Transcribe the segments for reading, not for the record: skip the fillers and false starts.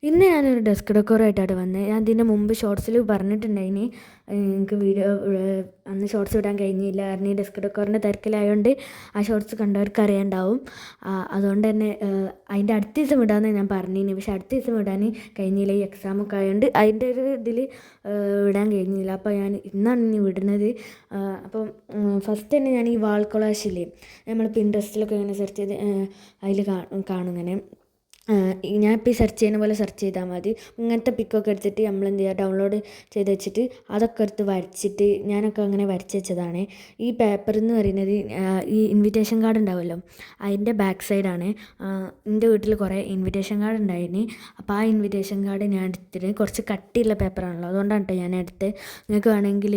ഇന്ന് ഞാനൊരു ഡെസ്ക് ഡെക്കോറായിട്ടാണ് വന്നത്. ഞാൻ ഇതിൻ്റെ മുമ്പ് ഷോർട്സിൽ പറഞ്ഞിട്ടുണ്ടായിനി എനിക്ക് വീഡിയോ അന്ന് ഷോർട്സ് ഇടാൻ കഴിഞ്ഞില്ല. കാരണം ഈ ഡെസ്ക് ഡെക്കോറിൻ്റെ തിരക്കിലായതുകൊണ്ട് ആ ഷോർട്സ് കണ്ടവർക്ക് അറിയാണ്ടാവും. അതുകൊണ്ട് തന്നെ അതിൻ്റെ അടുത്ത ദിവസം ഇടാമെന്ന് ഞാൻ പറഞ്ഞിനി. പക്ഷേ അടുത്ത ദിവസം ഇടാൻ കഴിഞ്ഞില്ല. ഈ എക്സാമൊക്കെ ആയതുകൊണ്ട് അതിൻ്റെ ഒരു ഇതിൽ ഇടാൻ കഴിഞ്ഞില്ല. അപ്പോൾ ഞാൻ ഇന്നാണ് ഇനി വിടുന്നത്. അപ്പം ഫസ്റ്റ് തന്നെ ഞാൻ ഈ വാൾ കൊളാഷില്ലേ, നമ്മൾ പിൻട്രസ്റ്റിലൊക്കെ ഇങ്ങനെ സെർച്ച് ചെയ്ത് അതിൽ കാണും ഇങ്ങനെ. ഞാൻ ഇപ്പോൾ ഈ സെർച്ച് ചെയ്യുന്ന പോലെ സെർച്ച് ചെയ്താൽ മതി. ഇങ്ങനത്തെ പിക്കൊക്കെ എടുത്തിട്ട് നമ്മൾ എന്ത് ചെയ്യുക, ഡൗൺലോഡ് ചെയ്ത് വെച്ചിട്ട് അതൊക്കെ എടുത്ത് വരച്ചിട്ട് ഞാനൊക്കെ അങ്ങനെ വരച്ച് വെച്ചതാണ്. ഈ പേപ്പർ എന്ന് പറയുന്നത് ഈ ഇൻവിറ്റേഷൻ കാർഡ് ഉണ്ടാവുമല്ലോ, അതിൻ്റെ ബാക്ക് സൈഡാണ്. എൻ്റെ വീട്ടിൽ കുറേ ഇൻവിറ്റേഷൻ കാർഡ് ഉണ്ടായിരുന്നു. അപ്പോൾ ആ ഇൻവിറ്റേഷൻ കാർഡ് ഞാൻ എടുത്തിട്ട് കുറച്ച് കട്ടിയുള്ള പേപ്പറാണല്ലോ, അതുകൊണ്ടാണ് കേട്ടോ ഞാൻ എടുത്ത്. നിങ്ങൾക്ക് വേണമെങ്കിൽ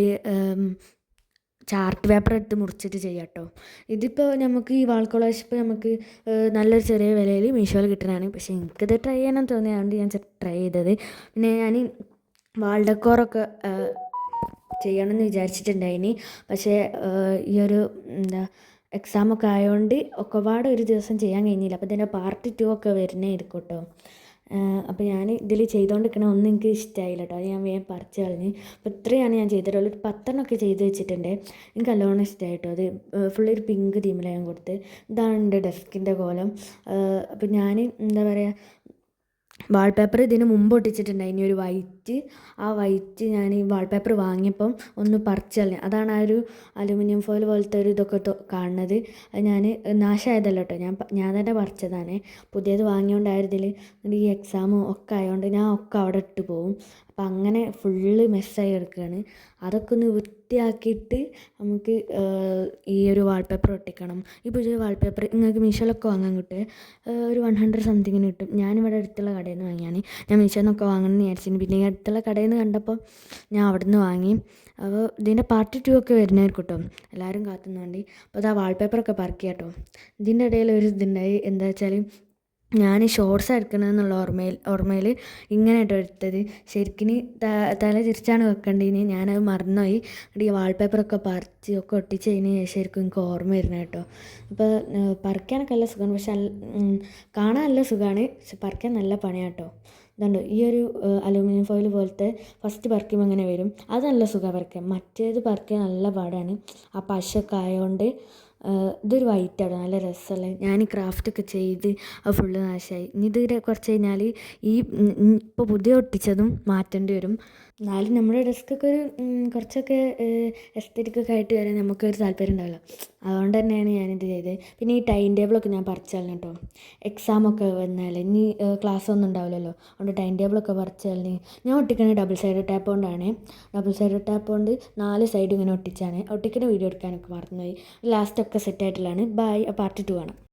ചാർട്ട് പേപ്പർ എടുത്ത് മുറിച്ചിട്ട് ചെയ്യാം കേട്ടോ. ഇതിപ്പോൾ നമുക്ക് ഈ വാൾ കൊളാഷ് ഇപ്പോൾ നമുക്ക് നല്ലൊരു ചെറിയ വിലയിൽ മീഷോയിൽ കിട്ടുന്നതാണ്. പക്ഷേ എനിക്കിത് ട്രൈ ചെയ്യണം തോന്നിയതുകൊണ്ട് ഞാൻ ട്രൈ ചെയ്തത്. പിന്നെ ഞാൻ വാൾ ഡെക്കോറൊക്കെ ചെയ്യണമെന്ന് വിചാരിച്ചിട്ടുണ്ടായിനി. പക്ഷേ ഈ ഒരു എക്സാമൊക്കെ ആയതുകൊണ്ട് ഒക്കെപാടെ ഒരു ദിവസം ചെയ്യാൻ കഴിഞ്ഞില്ല. അപ്പോൾ ഇതിൻ്റെ പാർട്ട് 2 ഒക്കെ വരുന്നതായിരിക്കും കേട്ടോ. അപ്പോൾ ഞാൻ ഇതിൽ ചെയ്തുകൊണ്ടിരിക്കണ ഒന്നും എനിക്ക് ഇഷ്ടമായില്ല കേട്ടോ. അത് ഞാൻ വേഗം പറിച്ച് കളഞ്ഞ്. അപ്പോൾ ഇത്രയാണ് ഞാൻ ചെയ്തിട്ടുള്ളൂ. ഒരു 10 ഒക്കെ ചെയ്ത് വെച്ചിട്ടുണ്ട്. എനിക്ക് നല്ലോണം ഇഷ്ടമായിട്ടോ. അത് ഫുള്ള് ഒരു പിങ്ക് തീമിലാണ് ഞാൻ കൊടുത്ത്. ഇതാണ് എൻ്റെ ഡെസ്കിൻ്റെ കോലം. അപ്പോൾ ഞാൻ എന്താ പറയുക, വാൾപേപ്പർ ഇതിന് മുമ്പ് ഒട്ടിച്ചിട്ടുണ്ടായി. ഇനി ഒരു വൈറ്റ്, ആ വൈറ്റ് ഞാൻ ഈ വാൾപേപ്പർ വാങ്ങിയപ്പം ഒന്ന് പറിച്ച് കളഞ്ഞു. അതാണ് ആ ഒരു അലുമിനിയം ഫോയിൽ പോലത്തെ ഒരു ഇതൊക്കെ കാണുന്നത്. അത് ഞാൻ നാശമായതല്ല കേട്ടോ, ഞാൻ തന്നെ പറിച്ചതാണ്. പുതിയത് വാങ്ങിയോണ്ടായിരുന്നതിൽ ഈ എക്സാമും ഒക്കെ ആയതുകൊണ്ട് ഞാൻ ഒക്കെ അവിടെ ഇട്ട് പോവും. അപ്പം അങ്ങനെ ഫുള്ള് മെസ്സായി കിടക്കുകയാണ്. അതൊക്കെ ഒന്ന് വൃത്തിയാക്കിയിട്ട് നമുക്ക് ഈ ഒരു വാൾപേപ്പർ ഒട്ടിക്കണം. ഈ പുതിയ വാൾപേപ്പർ നിങ്ങൾക്ക് മീഷോയിലൊക്കെ വാങ്ങാൻ കിട്ടും. ഒരു 100 സംതിങ്ങിന് കിട്ടും. ഞാനിവിടെ അടുത്തുള്ള കടയിൽ നിന്ന് വാങ്ങിയാണ്. ഞാൻ മീഷോയിൽ നിന്നൊക്കെ വാങ്ങണമെന്ന് വിചാരിച്ചിരുന്നു. പിന്നെ ഈ അടുത്തുള്ള കടയിൽ നിന്ന് കണ്ടപ്പോൾ ഞാൻ അവിടെ നിന്ന് വാങ്ങി. അപ്പോൾ ഇതിൻ്റെ പാർട്ട് 2 ഒക്കെ വരുന്നതായിരിക്കും കേട്ടോ. എല്ലാവരും കാത്തുന്നുണ്ട്. അപ്പോൾ അത് ആ വാൾപേപ്പറൊക്കെ പറക്കുക കേട്ടോ. ഇതിൻ്റെ ഇടയിൽ ഒരു ഇതുണ്ടായി. എന്താ വെച്ചാൽ ഞാൻ ഷോർട്സ് എടുക്കണമെന്നുള്ള ഓർമ്മയിൽ ഇങ്ങനെ കേട്ടോ എടുത്തത്. ശരിക്കും തല തിരിച്ചാണ് വെക്കേണ്ടതിന്, ഞാനത് മറന്നുപോയി. എന്നിട്ട് ഈ വാൾപേപ്പറൊക്കെ പറിച്ച് ഒക്കെ ഒട്ടിച്ച് കഴിഞ്ഞ് ശരിക്കും എനിക്ക് ഓർമ്മ വരുന്നത് കേട്ടോ. അപ്പോൾ പറിക്കാനൊക്കെ നല്ല സുഖമാണ്, പക്ഷെ കാണാൻ നല്ല സുഖമാണ്, പക്ഷെ പറിക്കാൻ നല്ല പണിയാണ് കേട്ടോ. ഇതുണ്ട് ഈ ഒരു അലൂമിനിയം ഫോയിൽ പോലത്തെ ഫസ്റ്റ് പറിക്കുമ്പോൾ അങ്ങനെ വരും. അത് നല്ല സുഖമാണ് പറിക്കാൻ. മറ്റേത് പറിക്കാൻ നല്ല പാടാണ്, ആ പശയൊക്കെ ആയതുകൊണ്ട്. ഇതൊരു വൈറ്റാണ്, നല്ല രസമല്ലേ. ഞാൻ ക്രാഫ്റ്റൊക്കെ ചെയ്ത് അത് ഫുള്ള് നാശമായി. ഇനി ഇത് കുറച്ച് കഴിഞ്ഞാൽ ഈ ഇപ്പോൾ പുതിയ ഒട്ടിച്ചതും മാറ്റേണ്ടി വരും. എന്നാലും നമ്മുടെ ഡെസ്കൊക്കെ ഒരു കുറച്ചൊക്കെ എസ്തെറ്റിക്കൊക്കെ ആയിട്ട് വരാൻ നമുക്കൊരു താല്പര്യം ഉണ്ടാവില്ല. അതുകൊണ്ട് തന്നെയാണ് ഞാനിത് ചെയ്തത്. പിന്നെ ഈ ടൈം ടേബിളൊക്കെ ഞാൻ പറിച്ച് കളഞ്ഞു കേട്ടോ. എക്സാമൊക്കെ വന്നാൽ ഇനി ക്ലാസ് ഒന്നും ഉണ്ടാവില്ലല്ലോ, അതുകൊണ്ട് ടൈം ടേബിളൊക്കെ പറിച്ച് കളഞ്ഞ്. ഞാൻ ഒട്ടിക്കുന്നത് ഡബിൾ സൈഡ് ടാപ്പ് കൊണ്ടാണ്. ഡബിൾ സൈഡ് ടാപ്പ് കൊണ്ട് 4 സൈഡും ഇങ്ങനെ ഒട്ടിച്ചാണ്. ഒട്ടിക്കുന്ന വീഡിയോ എടുക്കാനൊക്കെ മറന്നുപോയി. ലാസ്റ്റൊക്കെ സെറ്റായിട്ടുള്ളതാണ്. ബൈ. പാർട്ട് 2 ആണ്.